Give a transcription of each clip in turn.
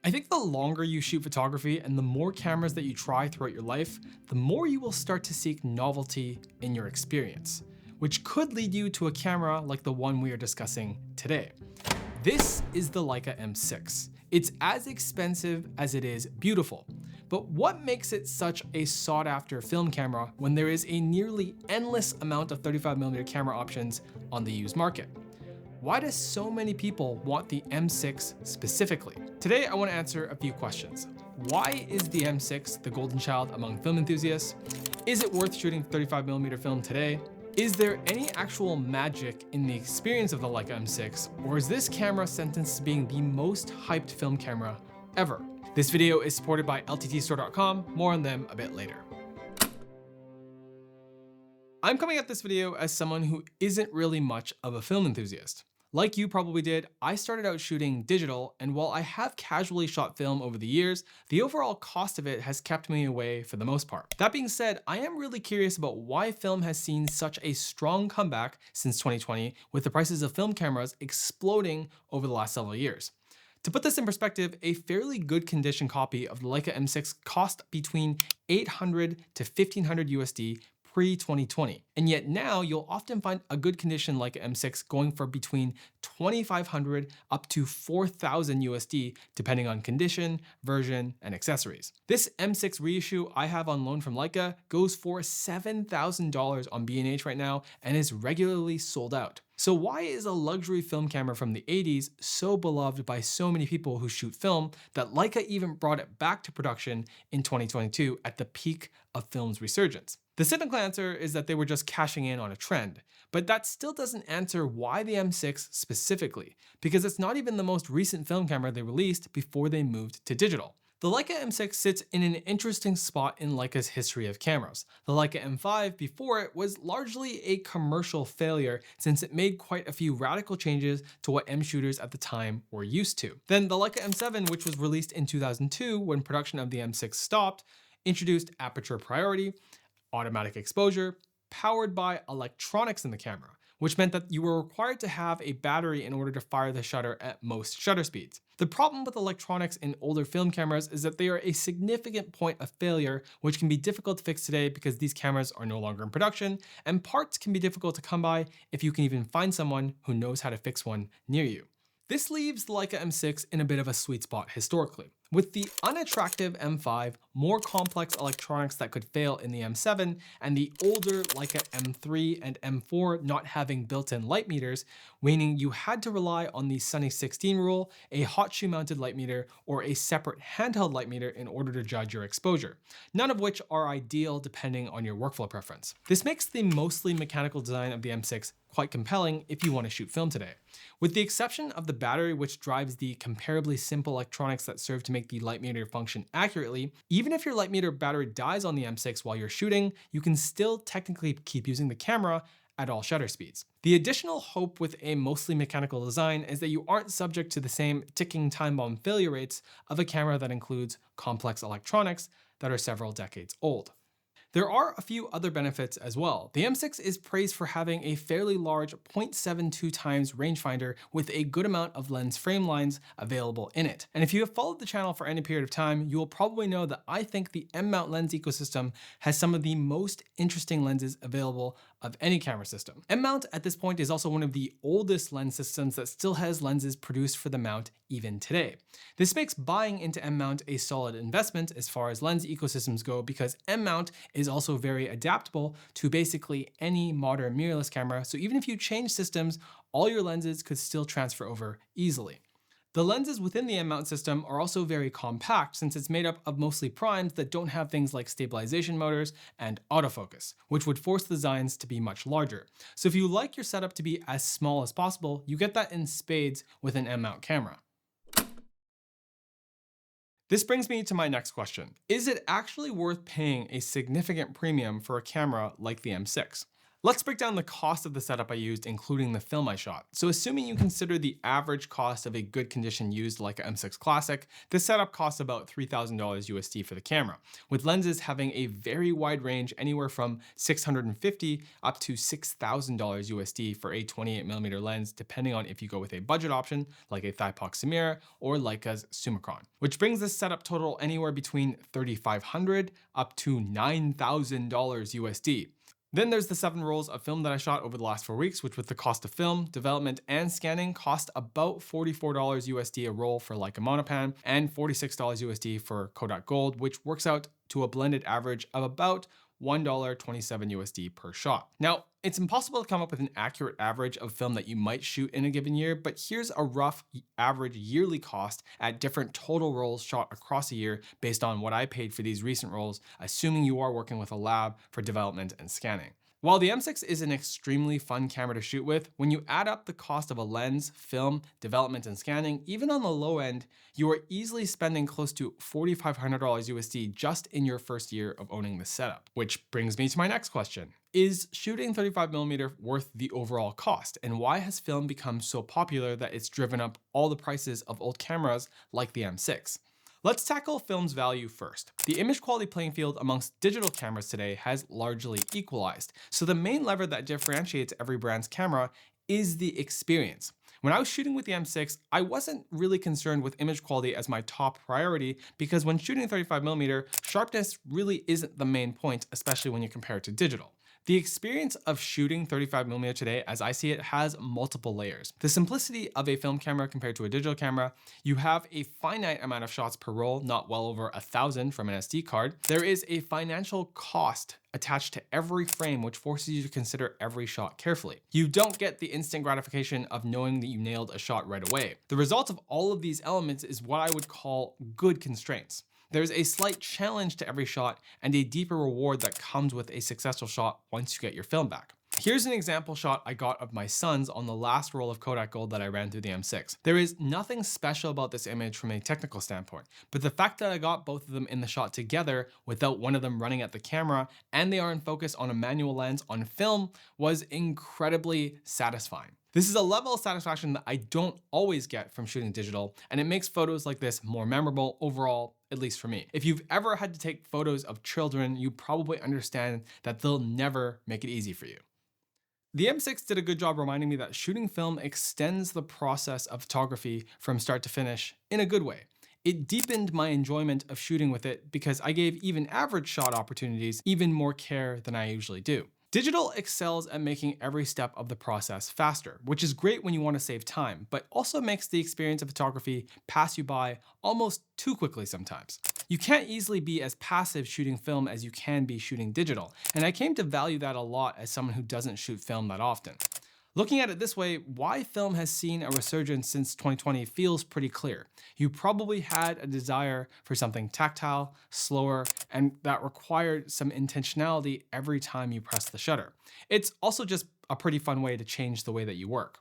I think the longer you shoot photography and the more cameras that you try throughout your life, the more you will start to seek novelty in your experience, which could lead you to a camera like the one we are discussing today. This is the Leica M6. It's as expensive as it is beautiful. But what makes it such a sought after film camera when there is a nearly endless amount of 35mm camera options on the used market? Why do so many people want the M6 specifically? Today, I want to answer a few questions. Why is the M6 the golden child among film enthusiasts? Is it worth shooting 35mm film today? Is there any actual magic in the experience of the Leica M6, or is this camera sentenced to being the most hyped film camera ever? This video is supported by lttstore.com, more on them a bit later. I'm coming at this video as someone who isn't really much of a film enthusiast. Like you probably did, I started out shooting digital, and while I have casually shot film over the years, the overall cost of it has kept me away for the most part. That being said, I am really curious about why film has seen such a strong comeback since 2020, with the prices of film cameras exploding over the last several years. To put this in perspective, a fairly good condition copy of the Leica M6 cost between 800 to 1500 USD pre-2020. And yet now you'll often find a good condition Leica M6 going for between 2,500 up to 4,000 USD, depending on condition, version, and accessories. This M6 reissue I have on loan from Leica goes for $7,000 on B&H right now and is regularly sold out. So why is a luxury film camera from the 80s so beloved by so many people who shoot film that Leica even brought it back to production in 2022 at the peak of film's resurgence? The cynical answer is that they were just cashing in on a trend, but that still doesn't answer why the M6 specifically, because it's not even the most recent film camera they released before they moved to digital. The Leica M6 sits in an interesting spot in Leica's history of cameras. The Leica M5 before it was largely a commercial failure since it made quite a few radical changes to what M shooters at the time were used to. Then the Leica M7, which was released in 2002 when production of the M6 stopped, introduced aperture priority, automatic exposure, powered by electronics in the camera, which meant that you were required to have a battery in order to fire the shutter at most shutter speeds. The problem with electronics in older film cameras is that they are a significant point of failure, which can be difficult to fix today because these cameras are no longer in production, and parts can be difficult to come by if you can even find someone who knows how to fix one near you. This leaves the Leica M6 in a bit of a sweet spot historically. With the unattractive M5, more complex electronics that could fail in the M7, and the older Leica M3 and M4 not having built-in light meters, meaning you had to rely on the Sunny 16 rule, a hot shoe mounted light meter, or a separate handheld light meter in order to judge your exposure, none of which are ideal depending on your workflow preference. This makes the mostly mechanical design of the M6 quite compelling if you want to shoot film today. With the exception of the battery, which drives the comparably simple electronics that serve to make the light meter function accurately, even if your light meter battery dies on the M6 while you're shooting, you can still technically keep using the camera at all shutter speeds. The additional hope with a mostly mechanical design is that you aren't subject to the same ticking time bomb failure rates of a camera that includes complex electronics that are several decades old. There are a few other benefits as well. The M6 is praised for having a fairly large 0.72 times rangefinder with a good amount of lens frame lines available in it. And if you have followed the channel for any period of time, you will probably know that I think the M-mount lens ecosystem has some of the most interesting lenses available of any camera system. M-mount at this point is also one of the oldest lens systems that still has lenses produced for the mount even today. This makes buying into M-mount a solid investment as far as lens ecosystems go, because M-mount is also very adaptable to basically any modern mirrorless camera, so even if you change systems, all your lenses could still transfer over easily. The lenses within the M-mount system are also very compact since it's made up of mostly primes that don't have things like stabilization motors and autofocus, which would force the designs to be much larger. So if you like your setup to be as small as possible, you get that in spades with an M-mount camera. This brings me to my next question. Is it actually worth paying a significant premium for a camera like the M6? Let's break down the cost of the setup I used, including the film I shot. So assuming you consider the average cost of a good condition used Leica M6 Classic, this setup costs about $3,000 USD for the camera, with lenses having a very wide range anywhere from $650 up to $6,000 USD for a 28mm lens, depending on if you go with a budget option like a Thypox Samira or Leica's Summicron, which brings this setup total anywhere between $3,500 up to $9,000 USD. Then there's the 7 rolls of film that I shot over the last 4 weeks, which with the cost of film, development, and scanning cost about $44 USD a roll for Leica Monopan and $46 USD for Kodak Gold, which works out to a blended average of about $1.27 USD per shot. Now, it's impossible to come up with an accurate average of film that you might shoot in a given year, but here's a rough average yearly cost at different total rolls shot across a year based on what I paid for these recent rolls, assuming you are working with a lab for development and scanning. While the M6 is an extremely fun camera to shoot with, when you add up the cost of a lens, film, development, and scanning, even on the low end, you are easily spending close to $4,500 USD just in your first year of owning this setup. Which brings me to my next question. Is shooting 35mm worth the overall cost? And why has film become so popular that it's driven up all the prices of old cameras like the M6? Let's tackle film's value first. The image quality playing field amongst digital cameras today has largely equalized. So the main lever that differentiates every brand's camera is the experience. When I was shooting with the M6, I wasn't really concerned with image quality as my top priority because when shooting 35mm, sharpness really isn't the main point, especially when you compare it to digital. The experience of shooting 35mm today, as I see it, has multiple layers. The simplicity of a film camera compared to a digital camera, you have a finite amount of shots per roll, not well over 1,000 from an SD card. There is a financial cost attached to every frame, which forces you to consider every shot carefully. You don't get the instant gratification of knowing that you nailed a shot right away. The result of all of these elements is what I would call good constraints. There's a slight challenge to every shot and a deeper reward that comes with a successful shot once you get your film back. Here's an example shot I got of my sons on the last roll of Kodak Gold that I ran through the M6. There is nothing special about this image from a technical standpoint, but the fact that I got both of them in the shot together without one of them running at the camera and they are in focus on a manual lens on film was incredibly satisfying. This is a level of satisfaction that I don't always get from shooting digital, and it makes photos like this more memorable overall, at least for me. If you've ever had to take photos of children, you probably understand that they'll never make it easy for you. The M6 did a good job reminding me that shooting film extends the process of photography from start to finish in a good way. It deepened my enjoyment of shooting with it because I gave even average shot opportunities even more care than I usually do. Digital excels at making every step of the process faster, which is great when you want to save time, but also makes the experience of photography pass you by almost too quickly sometimes. You can't easily be as passive shooting film as you can be shooting digital, and I came to value that a lot as someone who doesn't shoot film that often. Looking at it this way, why film has seen a resurgence since 2020 feels pretty clear. You probably had a desire for something tactile, slower, and that required some intentionality every time you press the shutter. It's also just a pretty fun way to change the way that you work.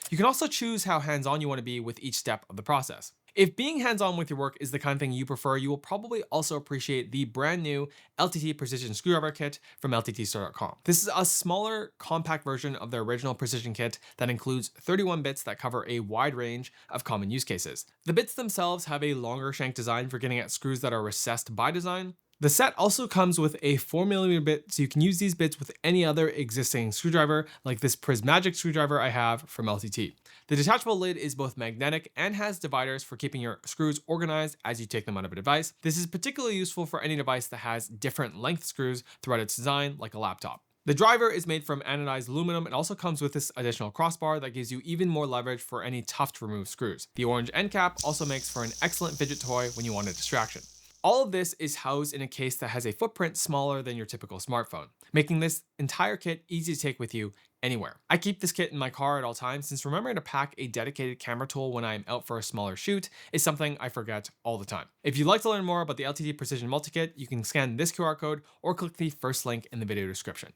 You can also choose how hands-on you want to be with each step of the process. If being hands-on with your work is the kind of thing you prefer, you will probably also appreciate the brand new LTT Precision Screwdriver Kit from LTTstore.com. This is a smaller, compact version of their original Precision Kit that includes 31 bits that cover a wide range of common use cases. The bits themselves have a longer shank design for getting at screws that are recessed by design. The set also comes with a 4mm bit, so you can use these bits with any other existing screwdriver, like this Prismatic screwdriver I have from LTT. The detachable lid is both magnetic and has dividers for keeping your screws organized as you take them out of a device. This is particularly useful for any device that has different length screws throughout its design, like a laptop. The driver is made from anodized aluminum and also comes with this additional crossbar that gives you even more leverage for any tough to remove screws. The orange end cap also makes for an excellent fidget toy when you want a distraction. All of this is housed in a case that has a footprint smaller than your typical smartphone, making this entire kit easy to take with you anywhere. I keep this kit in my car at all times since remembering to pack a dedicated camera tool when I'm out for a smaller shoot is something I forget all the time. If you'd like to learn more about the LTT Precision Multi-Kit, you can scan this QR code or click the first link in the video description.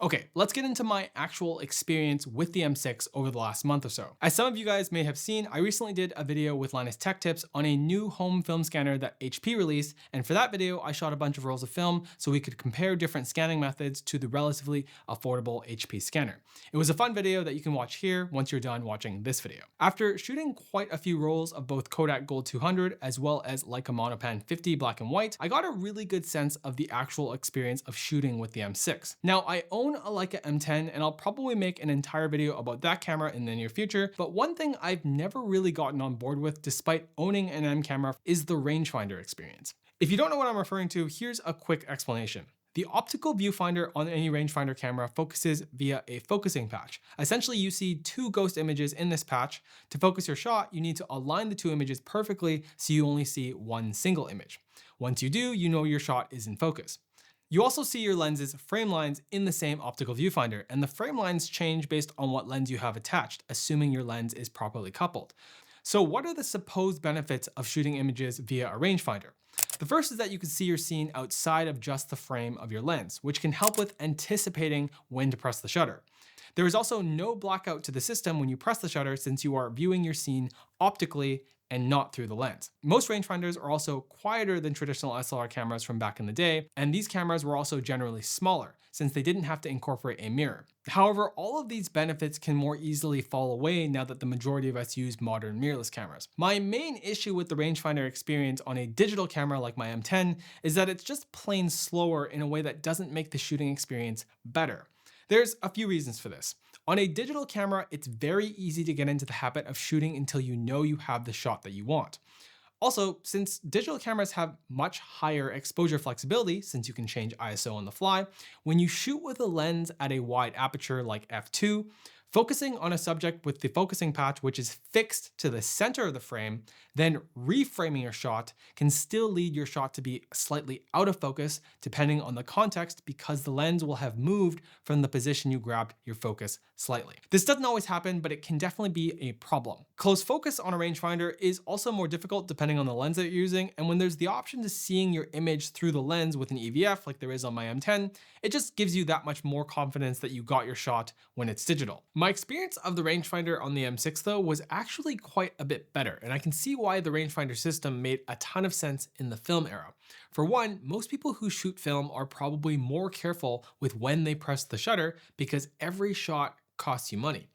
Okay, let's get into my actual experience with the M6 over the last month or so. As some of you guys may have seen, I recently did a video with Linus Tech Tips on a new home film scanner that HP released, and for that video, I shot a bunch of rolls of film so we could compare different scanning methods to the relatively affordable HP scanner. It was a fun video that you can watch here once you're done watching this video. After shooting quite a few rolls of both Kodak Gold 200 as well as Leica Monopan 50 black and white, I got a really good sense of the actual experience of shooting with the M6. Now, I own a Leica M10 and I'll probably make an entire video about that camera in the near future, but one thing I've never really gotten on board with despite owning an M camera is the rangefinder experience. If you don't know what I'm referring to, here's a quick explanation. The optical viewfinder on any rangefinder camera focuses via a focusing patch. Essentially, you see two ghost images in this patch. To focus your shot, you need to align the two images perfectly so you only see one single image. Once you do, you know your shot is in focus. You also see your lens's frame lines in the same optical viewfinder, and the frame lines change based on what lens you have attached, assuming your lens is properly coupled. So what are the supposed benefits of shooting images via a rangefinder? The first is that you can see your scene outside of just the frame of your lens, which can help with anticipating when to press the shutter. There is also no blackout to the system when you press the shutter since you are viewing your scene optically and not through the lens. Most rangefinders are also quieter than traditional SLR cameras from back in the day, and these cameras were also generally smaller since they didn't have to incorporate a mirror. However, all of these benefits can more easily fall away now that the majority of us use modern mirrorless cameras. My main issue with the rangefinder experience on a digital camera like my M10 is that it's just plain slower in a way that doesn't make the shooting experience better. There's a few reasons for this. On a digital camera, it's very easy to get into the habit of shooting until you know you have the shot that you want. Also, since digital cameras have much higher exposure flexibility, since you can change ISO on the fly, when you shoot with a lens at a wide aperture like f2, focusing on a subject with the focusing patch, which is fixed to the center of the frame, then reframing your shot can still lead your shot to be slightly out of focus depending on the context because the lens will have moved from the position you grabbed your focus slightly. This doesn't always happen, but it can definitely be a problem. Close focus on a rangefinder is also more difficult depending on the lens that you're using, and when there's the option to seeing your image through the lens with an EVF like there is on my M10, it just gives you that much more confidence that you got your shot when it's digital. My experience of the rangefinder on the M6 though was actually quite a bit better, and I can see why the rangefinder system made a ton of sense in the film era. For one, most people who shoot film are probably more careful with when they press the shutter because every shot costs you money.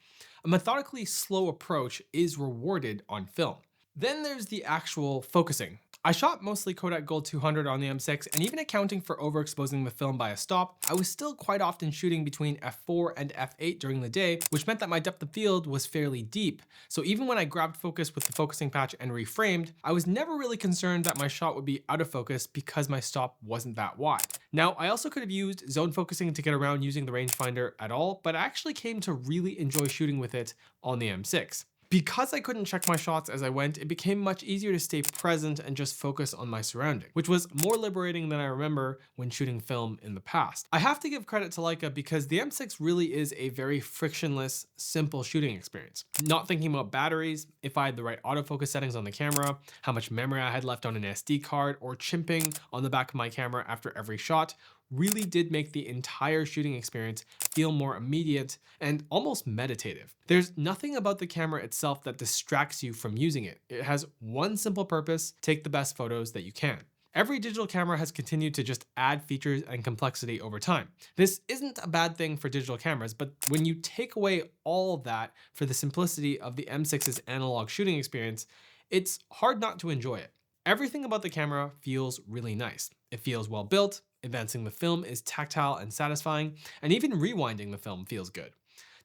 A methodically slow approach is rewarded on film. Then there's the actual focusing. I shot mostly Kodak Gold 200 on the M6, and even accounting for overexposing the film by a stop, I was still quite often shooting between f4 and f8 during the day, which meant that my depth of field was fairly deep. So even when I grabbed focus with the focusing patch and reframed, I was never really concerned that my shot would be out of focus because my stop wasn't that wide. Now, I also could have used zone focusing to get around using the rangefinder at all, but I actually came to really enjoy shooting with it on the M6. Because I couldn't check my shots as I went, it became much easier to stay present and just focus on my surrounding, which was more liberating than I remember when shooting film in the past. I have to give credit to Leica because the M6 really is a very frictionless, simple shooting experience. Not thinking about batteries, if I had the right autofocus settings on the camera, how much memory I had left on an SD card, or chimping on the back of my camera after every shot, really did make the entire shooting experience feel more immediate and almost meditative. There's nothing about the camera itself that distracts you from using it. It has one simple purpose: take the best photos that you can. Every digital camera has continued to just add features and complexity over time. This isn't a bad thing for digital cameras, but when you take away all of that for the simplicity of the M6's analog shooting experience, it's hard not to enjoy it. Everything about the camera feels really nice. It feels well built, advancing the film is tactile and satisfying, and even rewinding the film feels good.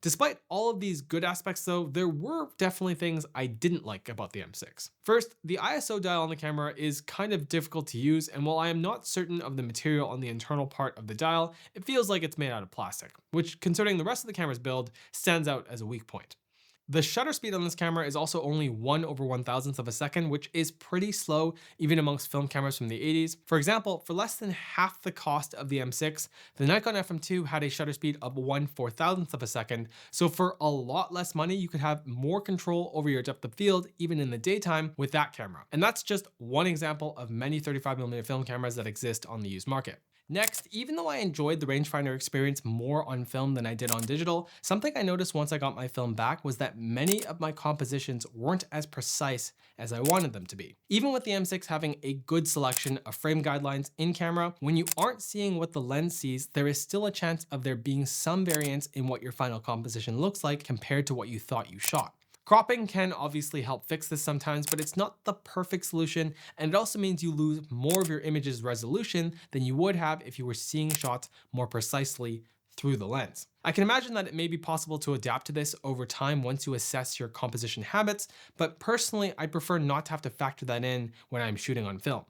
Despite all of these good aspects though, there were definitely things I didn't like about the M6. First, the ISO dial on the camera is kind of difficult to use, and while I am not certain of the material on the internal part of the dial, it feels like it's made out of plastic, which, considering the rest of the camera's build, stands out as a weak point. The shutter speed on this camera is also only 1/1000th of a second, which is pretty slow even amongst film cameras from the 80s. For example, for less than half the cost of the M6, the Nikon FM2 had a shutter speed of 1/4000th of a second. So for a lot less money, you could have more control over your depth of field, even in the daytime, with that camera. And that's just one example of many 35mm film cameras that exist on the used market. Next, even though I enjoyed the rangefinder experience more on film than I did on digital, something I noticed once I got my film back was that many of my compositions weren't as precise as I wanted them to be. Even with the M6 having a good selection of frame guidelines in camera, when you aren't seeing what the lens sees, there is still a chance of there being some variance in what your final composition looks like compared to what you thought you shot. Cropping can obviously help fix this sometimes, but it's not the perfect solution, and it also means you lose more of your image's resolution than you would have if you were seeing shots more precisely through the lens. I can imagine that it may be possible to adapt to this over time once you assess your composition habits, but personally, I prefer not to have to factor that in when I'm shooting on film.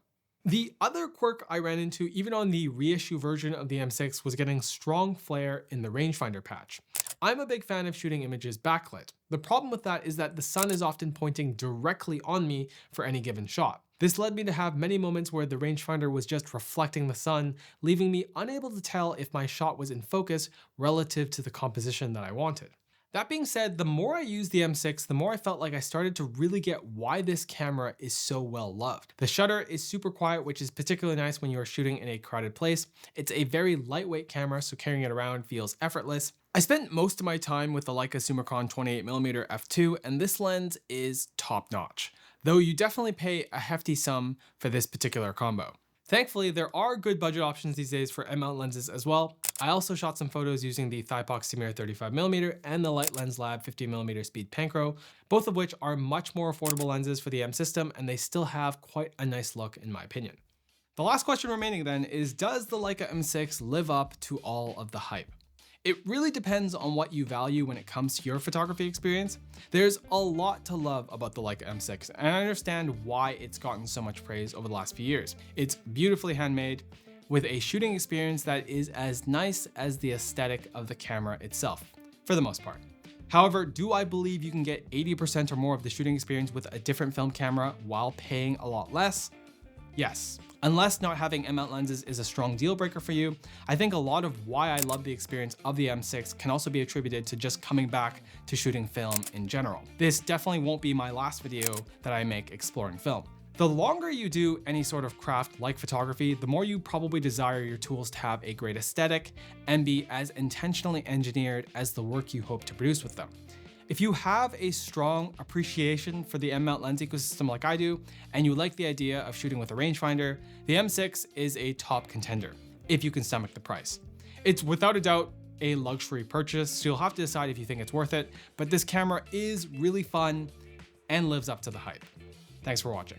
The other quirk I ran into even on the reissue version of the M6 was getting strong flare in the rangefinder patch. I'm a big fan of shooting images backlit. The problem with that is that the sun is often pointing directly on me for any given shot. This led me to have many moments where the rangefinder was just reflecting the sun, leaving me unable to tell if my shot was in focus relative to the composition that I wanted. That being said, the more I used the M6, the more I felt like I started to really get why this camera is so well loved. The shutter is super quiet, which is particularly nice when you are shooting in a crowded place. It's a very lightweight camera, so carrying it around feels effortless. I spent most of my time with the Leica Summicron 28mm f2, and this lens is top notch, though you definitely pay a hefty sum for this particular combo. Thankfully, there are good budget options these days for M-mount lenses as well. I also shot some photos using the Thypox Tamir 35mm and the Light Lens Lab 50mm Speed Pancro, both of which are much more affordable lenses for the M system, and they still have quite a nice look in my opinion. The last question remaining then is, does the Leica M6 live up to all of the hype? It really depends on what you value when it comes to your photography experience. There's a lot to love about the Leica M6, and I understand why it's gotten so much praise over the last few years. It's beautifully handmade, with a shooting experience that is as nice as the aesthetic of the camera itself, for the most part. However, do I believe you can get 80% or more of the shooting experience with a different film camera while paying a lot less? Yes. Unless not having M-mount lenses is a strong deal breaker for you, I think a lot of why I love the experience of the M6 can also be attributed to just coming back to shooting film in general. This definitely won't be my last video that I make exploring film. The longer you do any sort of craft like photography, the more you probably desire your tools to have a great aesthetic and be as intentionally engineered as the work you hope to produce with them. If you have a strong appreciation for the M-mount lens ecosystem like I do, and you like the idea of shooting with a rangefinder, the M6 is a top contender, if you can stomach the price. It's without a doubt a luxury purchase, so you'll have to decide if you think it's worth it, but this camera is really fun and lives up to the hype. Thanks for watching.